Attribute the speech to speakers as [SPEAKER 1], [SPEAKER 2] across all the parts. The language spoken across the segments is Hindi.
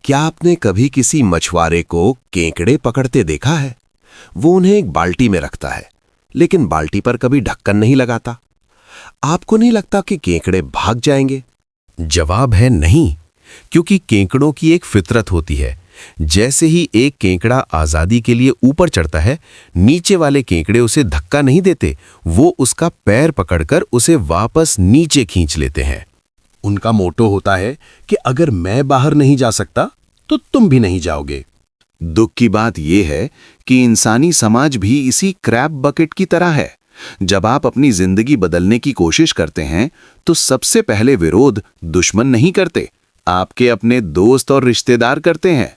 [SPEAKER 1] क्या आपने कभी किसी मछुआरे को केकड़े पकड़ते देखा है? वो उन्हें एक बाल्टी में रखता है, लेकिन बाल्टी पर कभी ढक्कन नहीं लगाता। आपको नहीं लगता कि केकड़े भाग जाएंगे? जवाब है नहीं, क्योंकि केकड़ों की एक फितरत होती है। जैसे ही एक केकड़ा आजादी के लिए ऊपर चढ़ता है, नीचे वाले केकड़े उसे धक्का नहीं देते, वो उसका पैर पकड़कर उसे वापस नीचे खींच लेते हैं। उनका मोटो होता है कि अगर मैं बाहर नहीं जा सकता तो तुम भी नहीं जाओगे।
[SPEAKER 2] दुख की बात यह है कि इंसानी समाज भी इसी क्रैब बकेट की तरह है। जब आप अपनी जिंदगी बदलने की कोशिश करते हैं तो सबसे पहले विरोध दुश्मन नहीं करते, आपके अपने दोस्त और रिश्तेदार करते हैं।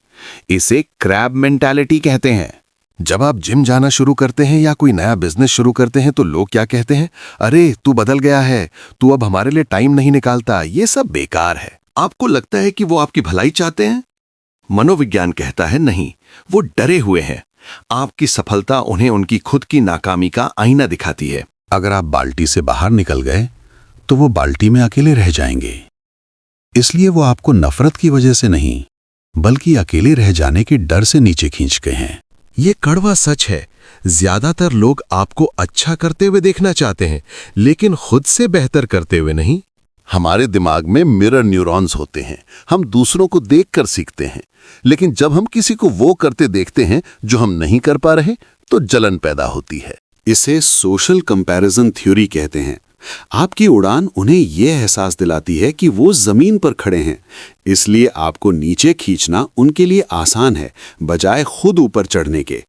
[SPEAKER 2] इसे क्रैब मेंटालिटी कहते हैं।
[SPEAKER 1] जब आप जिम जाना शुरू करते हैं या कोई नया बिजनेस शुरू करते हैं तो लोग क्या कहते हैं? अरे तू बदल गया है, तू अब हमारे लिए टाइम नहीं निकालता। ये सब बेकार है। आपको लगता है कि वो आपकी भलाई चाहते हैं? मनोविज्ञान कहता है नहीं, वो डरे हुए हैं। आपकी सफलता उन्हें उनकी खुद की नाकामी का आईना दिखाती है। अगर आप बाल्टी से बाहर निकल गए तो वो बाल्टी में अकेले रह जाएंगे। इसलिए वो आपको नफरत की वजह से नहीं, बल्कि अकेले रह जाने के डर से नीचे खींच गए हैं। ये कड़वा सच है। ज्यादातर लोग आपको अच्छा करते हुए देखना चाहते हैं, लेकिन खुद से बेहतर करते हुए नहीं। हमारे दिमाग में मिरर न्यूरॉन्स होते हैं। हम दूसरों को देखकर सीखते हैं, लेकिन जब हम किसी को वो करते देखते हैं जो हम नहीं कर पा रहे तो जलन पैदा होती है। इसे सोशल कंपैरिजन थ्योरी कहते हैं। आपकी उड़ान उन्हें यह एहसास दिलाती है कि वो जमीन पर खड़े हैं, इसलिए आपको नीचे खींचना उनके लिए आसान है, बजाय खुद ऊपर चढ़ने के।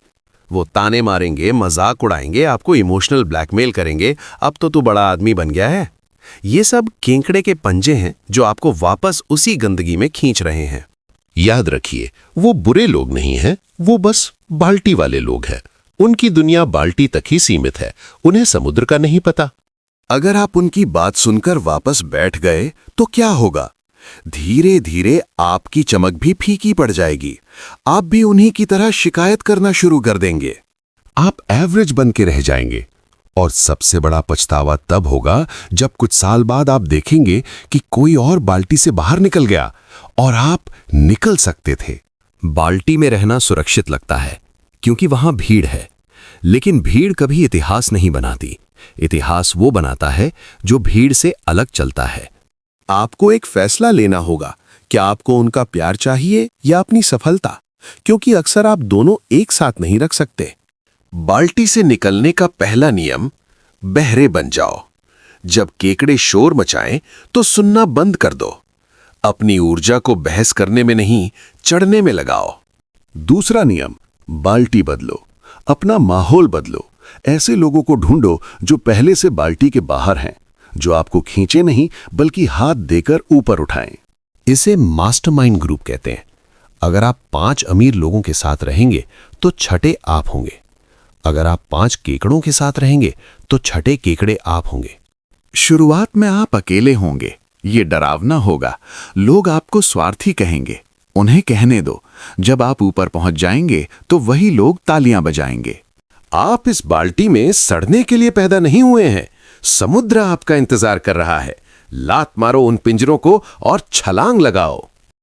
[SPEAKER 1] वो ताने मारेंगे, मजाक उड़ाएंगे, आपको इमोशनल ब्लैकमेल करेंगे। अब तो तू बड़ा आदमी बन गया है। ये सब केकड़े के पंजे हैं जो आपको वापस उसी गंदगी में खींच रहे हैं। याद रखिए, वो बुरे लोग नहीं हैं, वो बस बाल्टी वाले लोग हैं। उनकी दुनिया बाल्टी तक ही सीमित है, उन्हें समुद्र का नहीं पता। अगर आप उनकी बात सुनकर वापस बैठ गए तो क्या होगा? धीरे धीरे आपकी चमक भी फीकी पड़ जाएगी। आप भी उन्हीं की तरह शिकायत करना शुरू कर देंगे। आप एवरेज बन के रह जाएंगे। और सबसे बड़ा पछतावा तब होगा जब कुछ साल बाद आप देखेंगे कि कोई और बाल्टी से बाहर निकल गया और आप निकल सकते थे। बाल्टी में रहना सुरक्षित लगता है क्योंकि वहां भीड़ है, लेकिन भीड़ कभी इतिहास नहीं बनाती। इतिहास वो बनाता है जो भीड़ से अलग चलता है। आपको एक फैसला लेना होगा, क्या आपको उनका प्यार चाहिए या अपनी सफलता, क्योंकि अक्सर आप दोनों एक साथ नहीं रख सकते। बाल्टी से निकलने का पहला नियम, बहरे बन जाओ। जब केकड़े शोर मचाएं तो सुनना बंद कर दो। अपनी ऊर्जा को बहस करने में नहीं, चढ़ने में लगाओ। दूसरा नियम, बाल्टी बदलो, अपना माहौल बदलो। ऐसे लोगों को ढूंढो जो पहले से बाल्टी के बाहर हैं, जो आपको खींचे नहीं बल्कि हाथ देकर ऊपर उठाएं। इसे मास्टरमाइंड ग्रुप कहते हैं। अगर आप 5 अमीर लोगों के साथ रहेंगे तो छठे आप होंगे। अगर आप 5 केकड़ों के साथ रहेंगे तो छठे केकड़े आप होंगे। शुरुआत में आप अकेले होंगे, ये डरावना होगा। लोग आपको स्वार्थी कहेंगे, उन्हें कहने दो। जब आप ऊपर पहुंच जाएंगे तो वही लोग तालियां बजाएंगे। आप इस बाल्टी में सड़ने के लिए पैदा नहीं हुए हैं, समुद्र आपका इंतजार कर रहा है। लात मारो उन पिंजरों को और छलांग लगाओ।